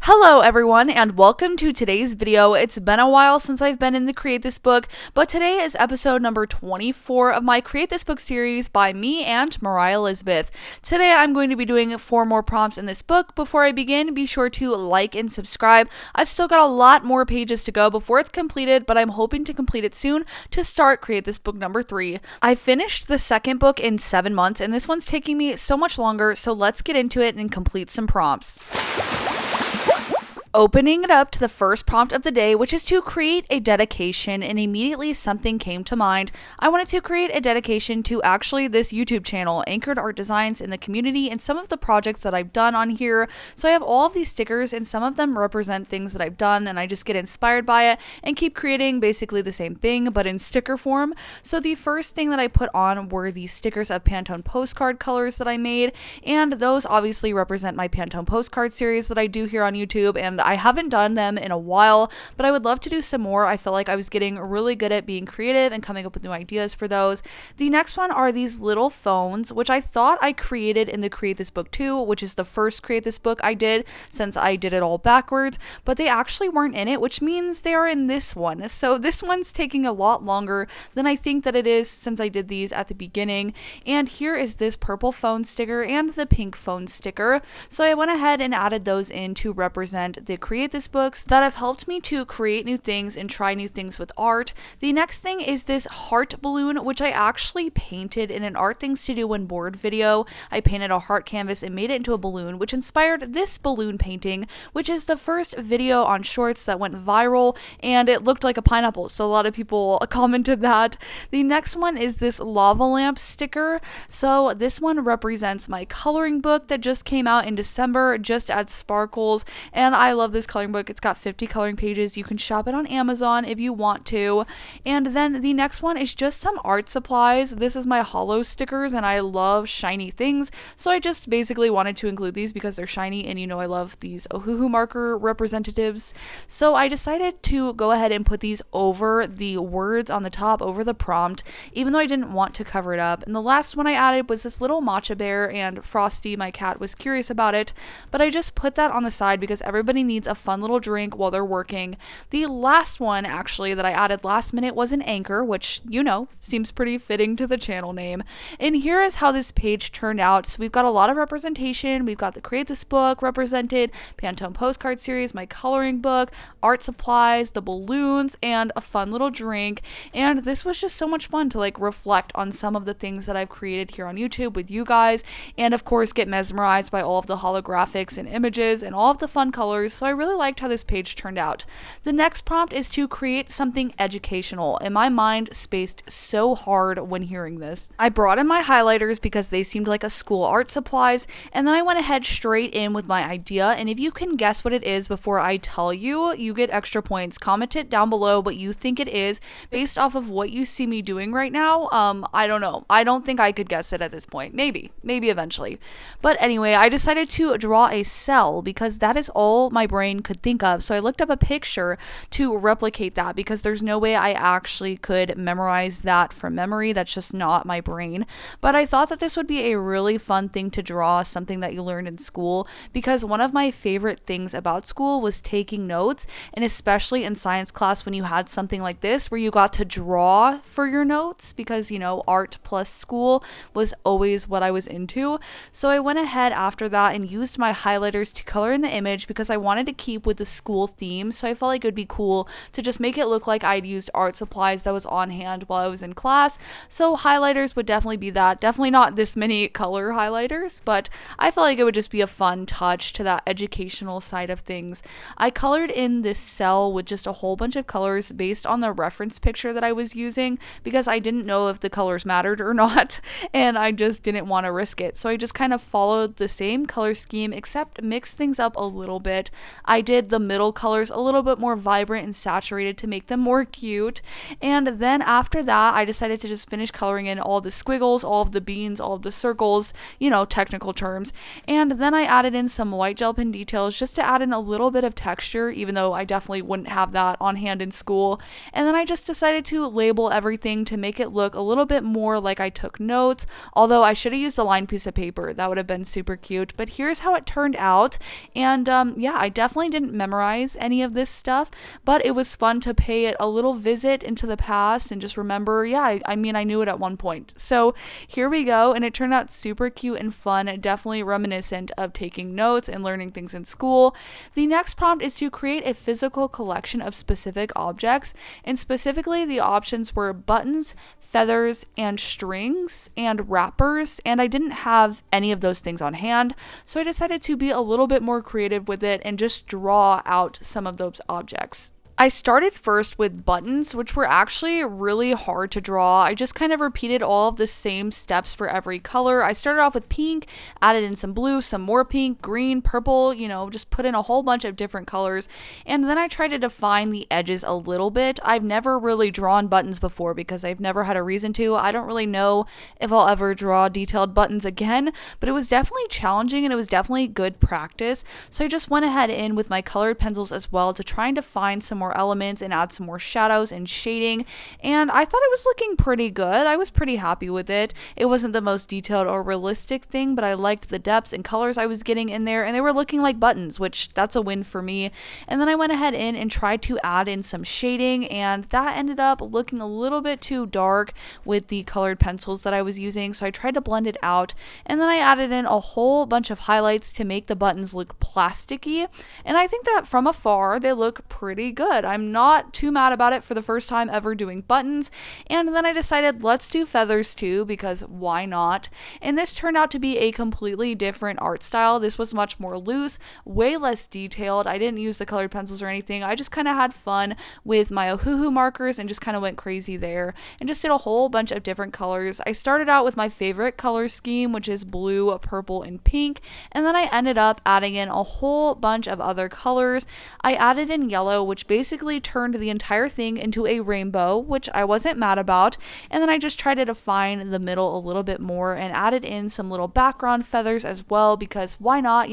Hello everyone and welcome to today's video. It's been a while since I've been in the Create This Book, but today is episode number 24 of my Create This Book series by me and Moriah Elizabeth. Today I'm going to be doing 4 more prompts in this book. Before I begin, be sure to like and subscribe. I've still got a lot more pages to go before it's completed, but I'm hoping to complete it soon to start Create This Book number 3. I finished the second book in 7 months and this one's taking me so much longer, so let's get into it and complete some prompts. Opening it up to the first prompt of the day, which is to create a dedication, and immediately something came to mind. I wanted to create a dedication to actually this YouTube channel, Anchored Art Designs in the Community, and some of the projects that I've done on here. So I have all of these stickers and some of them represent things that I've done, and I just get inspired by it and keep creating basically the same thing but in sticker form. So the first thing that I put on were these stickers of Pantone postcard colors that I made, and those obviously represent my Pantone postcard series that I do here on YouTube, and I haven't done them in a while, but I would love to do some more. I feel like I was getting really good at being creative and coming up with new ideas for those. The next one are these little phones, which I thought I created in the Create This Book 2, which is the first Create This Book I did since I did it all backwards, but they actually weren't in it, which means they are in this one. So this one's taking a lot longer than I think that it is since I did these at the beginning. And here is this purple phone sticker and the pink phone sticker. So I went ahead and added those in to represent the Create This books that have helped me to create new things and try new things with art. The next thing is this heart balloon, which I actually painted in an Art Things to Do When Bored video. I painted a heart canvas and made it into a balloon, which inspired this balloon painting, which is the first video on Shorts that went viral, and it looked like a pineapple, so a lot of people commented that. The next one is this lava lamp sticker. So this one represents my coloring book that just came out in December, Just Add Sparkles, and I love this coloring book. It's got 50 coloring pages. You can shop it on Amazon if you want to. And then the next one is just some art supplies. This is my hollow stickers, and I love shiny things, so I just basically wanted to include these because they're shiny, and you know I love these Ohuhu marker representatives. So I decided to go ahead and put these over the words on the top, over the prompt, even though I didn't want to cover it up. And the last one I added was this little matcha bear, and Frosty, my cat, was curious about it, but I just put that on the side because everybody needs a fun little drink while they're working. The last one actually that I added last minute was an anchor, which, you know, seems pretty fitting to the channel name. And here is how this page turned out. So we've got a lot of representation. We've got the Create This Book represented, Pantone postcard series, my coloring book, art supplies, the balloons, and a fun little drink. And this was just so much fun to like reflect on some of the things that I've created here on YouTube with you guys, and of course get mesmerized by all of the holographics and images and all of the fun colors. So I really liked how this page turned out. The next prompt is to create something educational, and my mind spaced so hard when hearing this. I brought in my highlighters because they seemed like a school art supplies, and then I went ahead straight in with my idea, and if you can guess what it is before I tell you, you get extra points. Comment it down below what you think it is based off of what you see me doing right now. I don't know. I don't think I could guess it at this point. Maybe eventually. But anyway, I decided to draw a cell because that is all my brain could think of. So I looked up a picture to replicate that because there's no way I actually could memorize that from memory. That's just not my brain. But I thought that this would be a really fun thing to draw, something that you learned in school, because one of my favorite things about school was taking notes, and especially in science class when you had something like this where you got to draw for your notes, because you know art plus school was always what I was into. So I went ahead after that and used my highlighters to color in the image because I wanted to keep with the school theme. So I felt like it would be cool to just make it look like I'd used art supplies that was on hand while I was in class. So highlighters would definitely be that. Definitely not this many color highlighters, but I felt like it would just be a fun touch to that educational side of things. I colored in this cell with just a whole bunch of colors based on the reference picture that I was using because I didn't know if the colors mattered or not, and I just didn't want to risk it. So I just kind of followed the same color scheme except mixed things up a little bit. I did the middle colors a little bit more vibrant and saturated to make them more cute, and then after that I decided to just finish coloring in all the squiggles, all of the beans, all of the circles, you know, technical terms, and then I added in some white gel pen details just to add in a little bit of texture, even though I definitely wouldn't have that on hand in school. And then I just decided to label everything to make it look a little bit more like I took notes, although I should have used a lined piece of paper. That would have been super cute, but here's how it turned out. And yeah, I definitely didn't memorize any of this stuff, but it was fun to pay it a little visit into the past and just remember, yeah, I mean, I knew it at one point. So here we go, and it turned out super cute and fun, definitely reminiscent of taking notes and learning things in school. The next prompt is to create a physical collection of specific objects, and specifically the options were buttons, feathers, and strings, and wrappers, and I didn't have any of those things on hand, so I decided to be a little bit more creative with it and just draw out some of those objects. I started first with buttons, which were actually really hard to draw. I just kind of repeated all of the same steps for every color. I started off with pink, added in some blue, some more pink, green, purple, just put in a whole bunch of different colors. And then I tried to define the edges a little bit. I've never really drawn buttons before because I've never had a reason to. I don't really know if I'll ever draw detailed buttons again, but it was definitely challenging and it was definitely good practice. So I just went ahead in with my colored pencils as well to try and define some more elements and add some more shadows and shading, and I thought it was looking pretty good. I was pretty happy with it. It wasn't the most detailed or realistic thing, but I liked the depth and colors I was getting in there, and they were looking like buttons, which that's a win for me. And then I went ahead in and tried to add in some shading, and that ended up looking a little bit too dark with the colored pencils that I was using, so I tried to blend it out, and then I added in a whole bunch of highlights to make the buttons look plasticky, and I think that from afar they look pretty good. I'm not too mad about it for the first time ever doing buttons. And then I decided let's do feathers too, because why not? And this turned out to be a completely different art style. This was much more loose, way less detailed. I didn't use the colored pencils or anything. I just kind of had fun with my Ohuhu markers and just kind of went crazy there and just did a whole bunch of different colors. I started out with my favorite color scheme, which is blue, purple, and pink. And then I ended up adding in a whole bunch of other colors. I added in yellow, which basically turned the entire thing into a rainbow, which I wasn't mad about. And then I just tried to define the middle a little bit more and added in some little background feathers as well, because why not,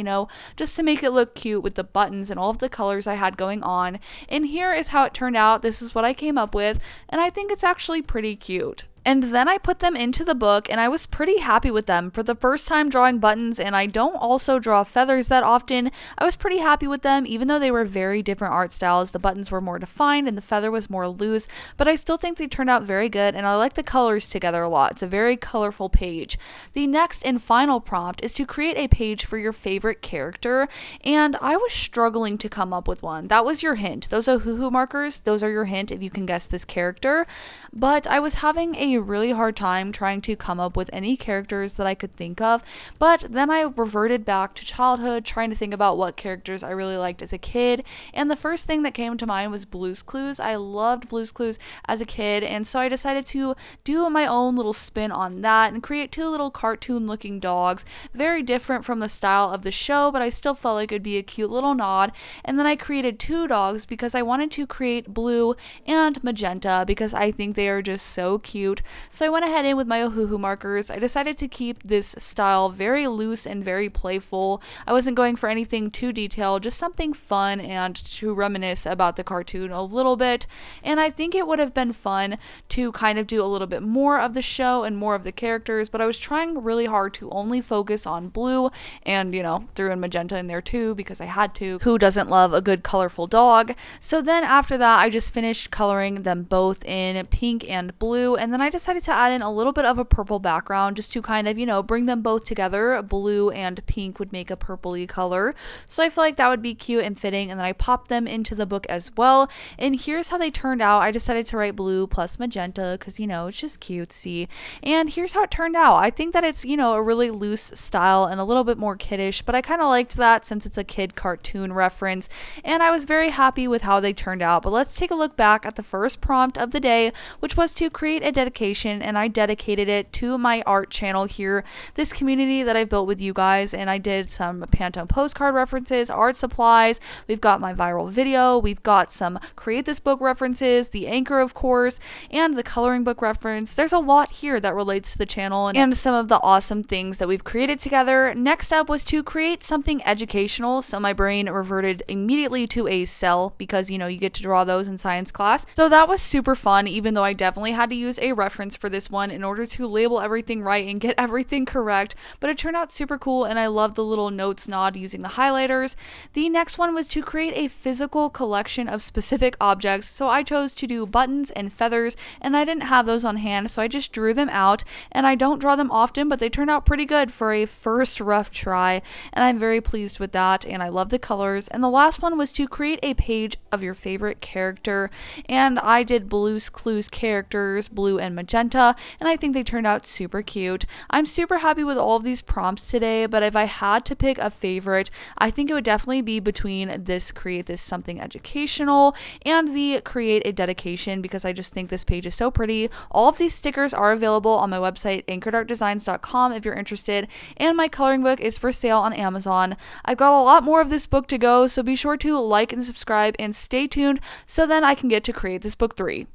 just to make it look cute with the buttons and all of the colors I had going on. And here is how it turned out. This is what I came up with, and I think it's actually pretty cute. And then I put them into the book, and I was pretty happy with them. For the first time drawing buttons, and I don't also draw feathers that often, I was pretty happy with them, even though they were very different art styles. The buttons were more defined and the feather was more loose, but I still think they turned out very good, and I like the colors together a lot. It's a very colorful page. The next and final prompt is to create a page for your favorite character, and I was struggling to come up with one. That was your hint. Those Ohuhu markers, those are your hint if you can guess this character, but I was having a really hard time trying to come up with any characters that I could think of, but then I reverted back to childhood, trying to think about what characters I really liked as a kid, and the first thing that came to mind was Blue's Clues. I loved Blue's Clues as a kid, and so I decided to do my own little spin on that and create two little cartoon looking dogs, very different from the style of the show, but I still felt like it'd be a cute little nod. And then I created two dogs because I wanted to create blue and magenta because I think they are just so cute. So I went ahead in with my Ohuhu markers. I decided to keep this style very loose and very playful. I wasn't going for anything too detailed, just something fun and to reminisce about the cartoon a little bit. And I think it would have been fun to kind of do a little bit more of the show and more of the characters, but I was trying really hard to only focus on blue and, threw in magenta in there too because I had to. Who doesn't love a good colorful dog? So then after that, I just finished coloring them both in pink and blue, and then I decided to add in a little bit of a purple background just to kind of, bring them both together. Blue and pink would make a purpley color. So I feel like that would be cute and fitting, and then I popped them into the book as well. And here's how they turned out. I decided to write blue plus magenta because, it's just cutesy. And here's how it turned out. I think that it's, a really loose style and a little bit more kiddish, but I kind of liked that since it's a kid cartoon reference, and I was very happy with how they turned out. But let's take a look back at the first prompt of the day, which was to create a dedication, and I dedicated it to my art channel here, this community that I've built with you guys, and I did some Pantone postcard references, art supplies, we've got my viral video, we've got some create this book references, the anchor of course, and the coloring book reference. There's a lot here that relates to the channel and some of the awesome things that we've created together. Next up was to create something educational, so my brain reverted immediately to a cell because, you get to draw those in science class. So that was super fun, even though I definitely had to use a reference reference for this one in order to label everything right and get everything correct, but it turned out super cool and I love the little notes nod using the highlighters. The next one was to create a physical collection of specific objects, so I chose to do buttons and feathers, and I didn't have those on hand, so I just drew them out, and I don't draw them often, but they turned out pretty good for a first rough try, and I'm very pleased with that, and I love the colors. And the last one was to create a page of your favorite character, and I did Blue's Clues characters, blue and magenta, and I think they turned out super cute. I'm super happy with all of these prompts today, but if I had to pick a favorite, I think it would definitely be between this create this something educational and the create a dedication, because I just think this page is so pretty. All of these stickers are available on my website anchoredartdesigns.com if you're interested, and my coloring book is for sale on Amazon. I've got a lot more of this book to go, so be sure to like and subscribe and stay tuned so then I can get to create this book 3.